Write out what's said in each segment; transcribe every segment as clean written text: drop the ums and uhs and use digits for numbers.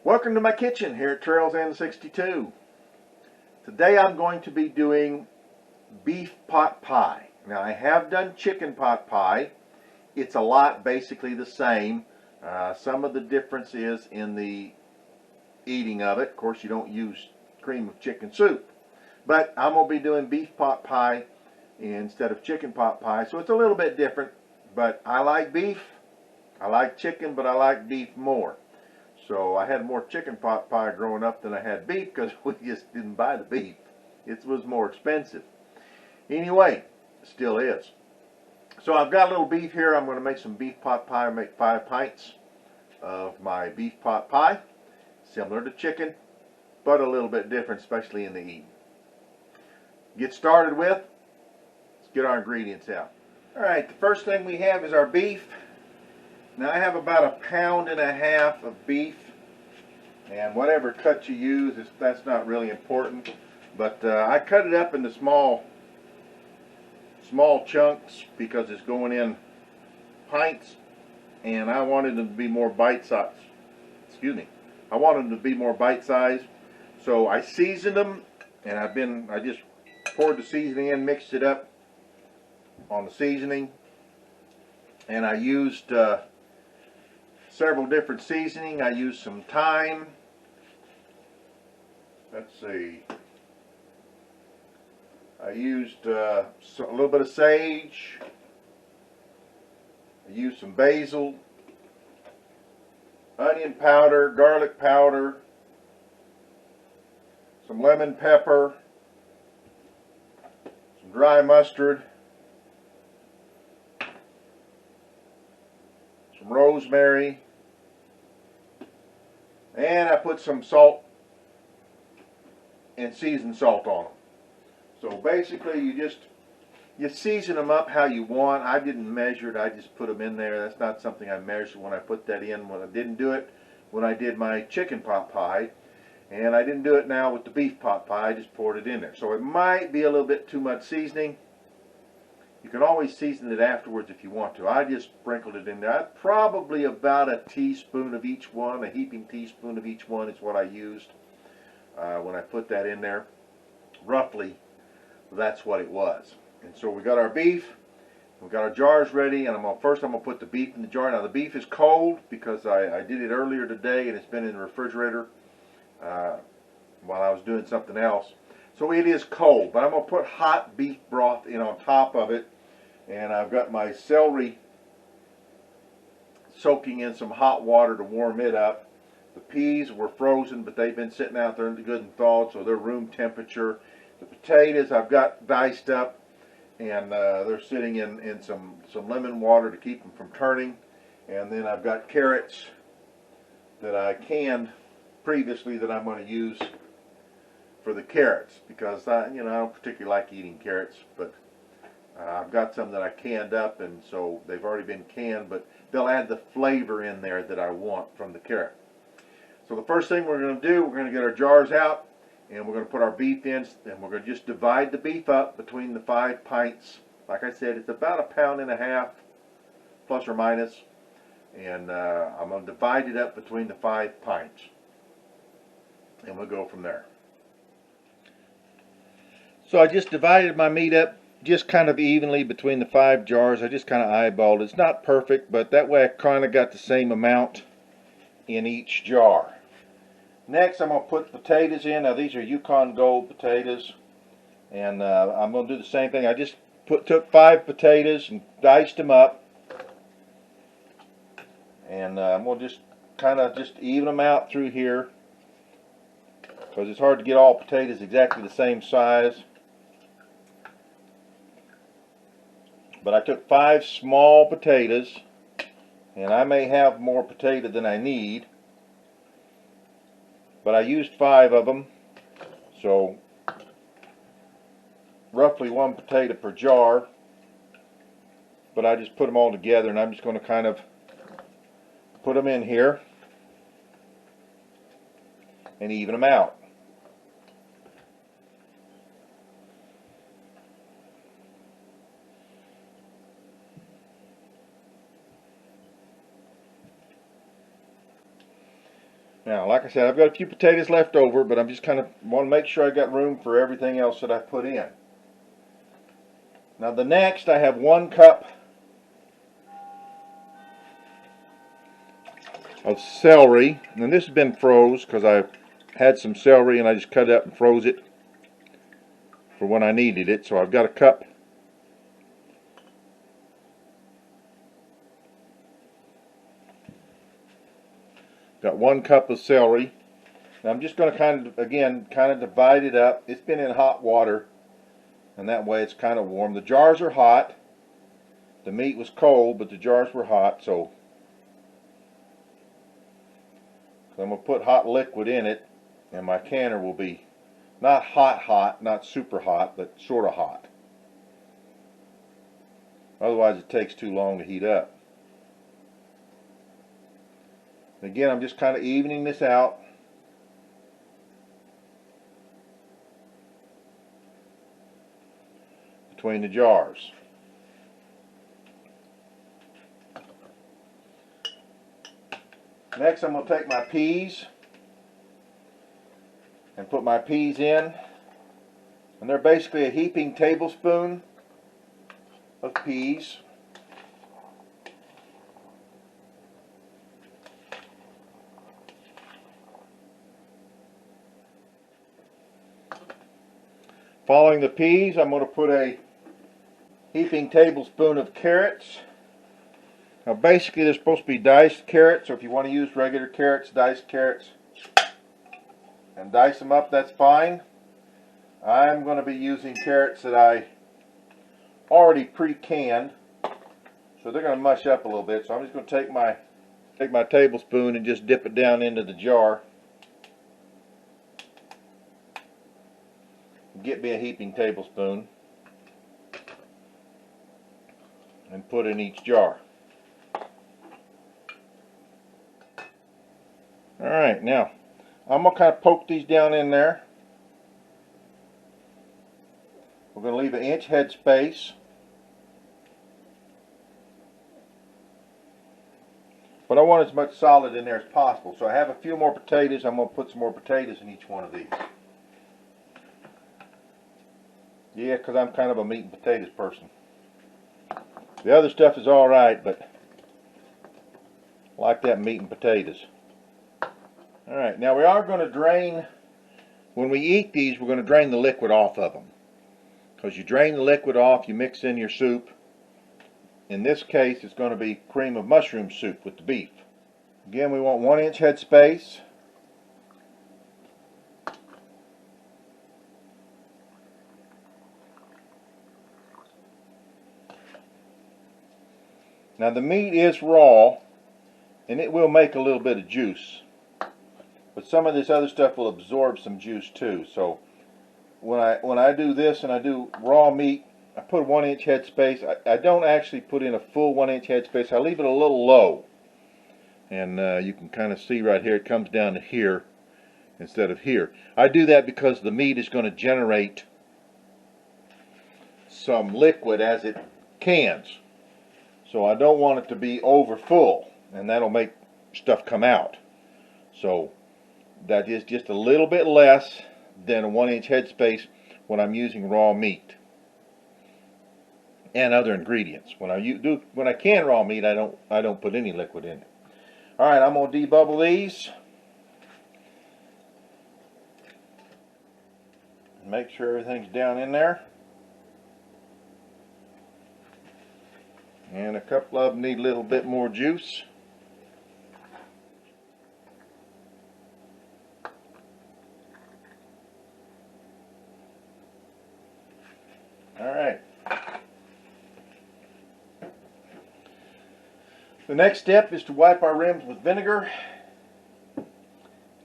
Welcome to my kitchen here at Trails N62. Today I'm going to be doing beef pot pie. Now I have done chicken pot pie. It's a lot basically the same. Some of the difference is in the eating of it. Of course you don't use cream of chicken soup. But I'm going to be doing beef pot pie instead of chicken pot pie. So it's a little bit different. But I like beef. I like chicken, but I like beef more. So I had more chicken pot pie growing up than I had beef because we just didn't buy the beef. It was more expensive. Anyway, still is. So I've got a little beef here. I'm going to make some beef pot pie. I'll make 5 pints of my beef pot pie. Similar to chicken, but a little bit different, especially in the eating. Get started with, let's get our ingredients out. Alright, the first thing we have is our beef. Now I have about 1.5 pounds of beef, and whatever cut you use, that's not really important. But I cut it up into small chunks because it's going in pints, and I wanted them to be more bite-sized. Excuse me. I wanted them to be more bite-sized, so I seasoned them, and I just poured the seasoning in, mixed it up on the seasoning, and I used several different seasoning. I used some thyme. Let's see. I used a little bit of sage. I used some basil, onion powder, garlic powder, some lemon pepper, some dry mustard, some rosemary, and I put some salt and seasoned salt on them. So basically you season them up how you want. I didn't measure it, I just put them in there. That's not something I measured when I put that in. When I didn't do it when I did my chicken pot pie, and I didn't do it now with the beef pot pie. I just poured it in there. So it might be a little bit too much seasoning. You can always season it afterwards if you want to. I just sprinkled it in there. Probably about a teaspoon of each one, a heaping teaspoon of each one is what I used when I put that in there. Roughly, that's what it was. And so we got our beef, we got our jars ready, and first I'm going to put the beef in the jar. Now the beef is cold because I did it earlier today and it's been in the refrigerator while I was doing something else. So it is cold, but I'm going to put hot beef broth in on top of it. And I've got my celery soaking in some hot water to warm it up. The peas were frozen, but they've been sitting out there good and thawed, so they're room temperature. The potatoes I've got diced up, and they're sitting in some lemon water to keep them from turning. And then I've got carrots that I canned previously that I'm going to use for the carrots, because I don't particularly like eating carrots, but I've got some that I canned up, and so they've already been canned, but they'll add the flavor in there that I want from the carrot. So the first thing we're going to do, we're going to get our jars out, and we're going to put our beef in, and we're going to just divide the beef up between the 5 pints. Like I said, it's about 1.5 pounds, plus or minus, and I'm going to divide it up between the 5 pints, and we'll go from there. So I just divided my meat up just kind of evenly between the 5 jars. I just kind of eyeballed it. It's not perfect, but that way I kind of got the same amount in each jar. Next, I'm going to put potatoes in. Now these are Yukon Gold potatoes, and I'm going to do the same thing. I just took 5 potatoes and diced them up, and I'm going to just kind of even them out through here, because it's hard to get all potatoes exactly the same size. But I took 5 small potatoes, and I may have more potato than I need, but I used 5 of them, so roughly 1 potato per jar. But I just put them all together, and I'm just going to kind of put them in here and even them out. Now, like I said, I've got a few potatoes left over, but I'm just kind of want to make sure I got room for everything else that I put in. Now the next, I have 1 cup of celery, and this has been froze because I had some celery and I just cut it up and froze it for when I needed it. So I've got a cup. Got 1 cup of celery. Now I'm just going to kind of divide it up. It's been in hot water, and that way it's kind of warm. The jars are hot. The meat was cold, but the jars were hot, so I'm going to put hot liquid in it, and my canner will be not hot, not super hot, but sort of hot. Otherwise it takes too long to heat up. Again, I'm just kind of evening this out. Between the jars. Next, I'm going to take my peas and put my peas in. And they're basically a heaping tablespoon of peas. Following the peas, I'm going to put a heaping tablespoon of carrots. Now basically they're supposed to be diced carrots, so if you want to use regular carrots, diced carrots, and dice them up, that's fine. I'm going to be using carrots that I already pre-canned, so they're going to mush up a little bit. So I'm just going to take my tablespoon and just dip it down into the jar. Get me a heaping tablespoon and put in each jar. Alright, now I'm going to kind of poke these down in there. We're going to leave an inch head space. But I want as much solid in there as possible. So I have a few more potatoes. I'm going to put some more potatoes in each one of these. Yeah, because I'm kind of a meat and potatoes person. The other stuff is alright, but I like that meat and potatoes. Alright, now we are going to drain, when we eat these, we're going to drain the liquid off of them. Because you drain the liquid off, you mix in your soup. In this case, it's going to be cream of mushroom soup with the beef. Again, we want 1 inch head space. Now the meat is raw, and it will make a little bit of juice. But some of this other stuff will absorb some juice too. So when I do this and I do raw meat, I put a 1 inch head space. I don't actually put in a full 1 inch head space. I leave it a little low. And you can kind of see right here, it comes down to here instead of here. I do that because the meat is going to generate some liquid as it cans. So I don't want it to be over full, and that'll make stuff come out. So that is just a little bit less than a 1 inch head space when I'm using raw meat and other ingredients. When I can raw meat, I don't put any liquid in it. All right, I'm gonna debubble these. Make sure everything's down in there. And a couple of them need a little bit more juice. Alright. The next step is to wipe our rims with vinegar.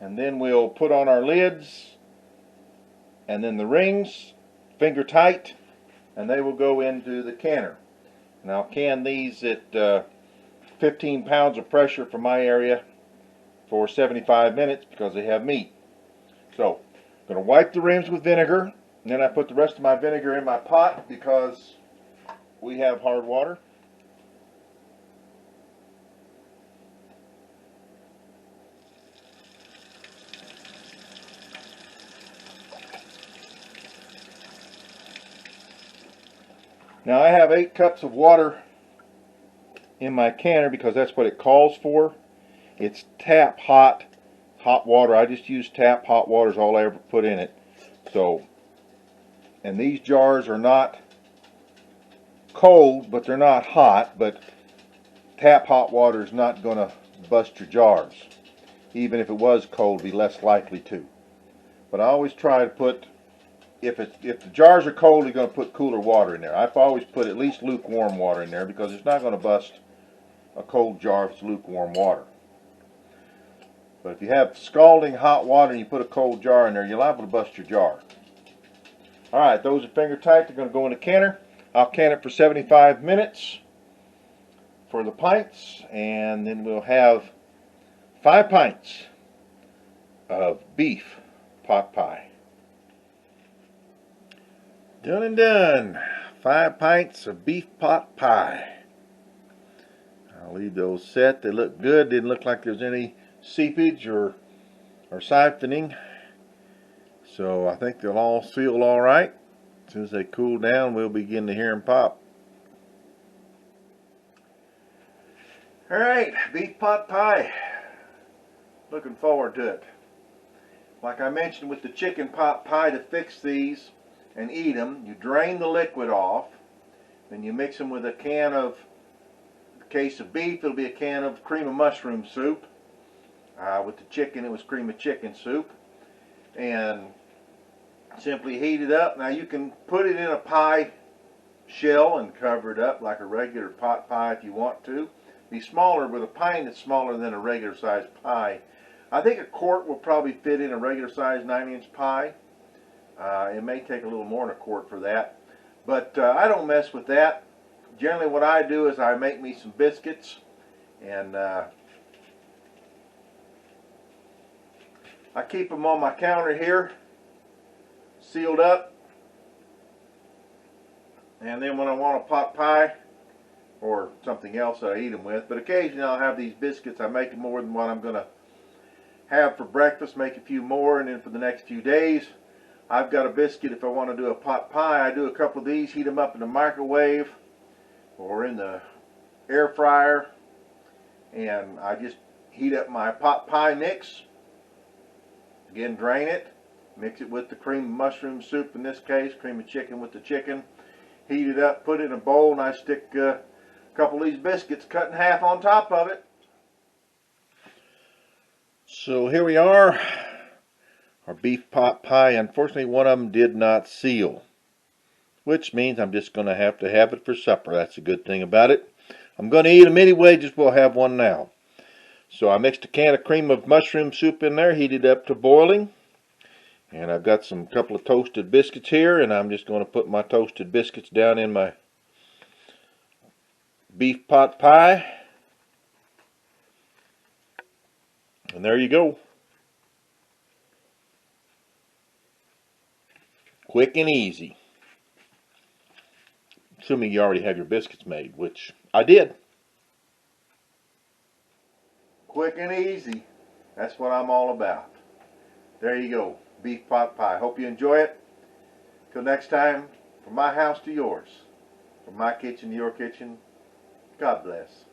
And then we'll put on our lids. And then the rings, finger tight, and they will go into the canner. And I'll can these at 15 pounds of pressure for my area for 75 minutes because they have meat. So, I'm going to wipe the rims with vinegar, and then I put the rest of my vinegar in my pot because we have hard water. Now I have 8 cups of water in my canner because that's what it calls for. It's tap hot water. I just use tap hot water is all I ever put in it. So, and these jars are not cold, but they're not hot. But tap hot water is not going to bust your jars. Even if it was cold, it'd be less likely to. But I always try to put, if the jars are cold, you're going to put cooler water in there. I've always put at least lukewarm water in there because it's not going to bust a cold jar if it's lukewarm water. But if you have scalding hot water and you put a cold jar in there, you're liable to bust your jar. Alright, those are finger tight. They're going to go in the canner. I'll can it for 75 minutes for the pints, and then we'll have 5 pints of beef pot pie. Done and done. 5 pints of beef pot pie. I'll leave those set. They look good. Didn't look like there's any seepage or siphoning. So I think they'll all seal all right. As soon as they cool down, we'll begin to hear them pop. Alright, beef pot pie. Looking forward to it. Like I mentioned with the chicken pot pie, to fix these and eat them, you drain the liquid off, then you mix them with a can of, in the case of beef, it'll be a can of cream of mushroom soup. With the chicken, it was cream of chicken soup. And simply heat it up. Now you can put it in a pie shell and cover it up like a regular pot pie if you want to. Be smaller with a pint that's smaller than a regular sized pie. I think a quart will probably fit in a regular sized 9-inch pie. It may take a little more than a quart for that. But I don't mess with that. Generally what I do is I make me some biscuits, and I keep them on my counter here, sealed up. And then when I want a pot pie or something else that I eat them with, but occasionally I'll have these biscuits. I make more than what I'm going to have for breakfast, make a few more, and then for the next few days I've got a biscuit. If I want to do a pot pie, I do a couple of these, heat them up in the microwave or in the air fryer, and I just heat up my pot pie mix. Again, drain it, mix it with the cream of mushroom soup, in this case cream of chicken with the chicken, heat it up, put it in a bowl, and I stick a couple of these biscuits cut in half on top of it. So here we are, our beef pot pie. Unfortunately, one of them did not seal, which means I'm just going to have it for supper. That's a good thing about it. I'm going to eat them anyway, just we'll have one now. So I mixed a can of cream of mushroom soup in there, heated up to boiling. And I've got some couple of toasted biscuits here, and I'm just going to put my toasted biscuits down in my beef pot pie. And there you go. Quick and easy. Assuming you already have your biscuits made, which I did. Quick and easy. That's what I'm all about. There you go. Beef pot pie. Hope you enjoy it. Till next time, from my house to yours. From my kitchen to your kitchen. God bless.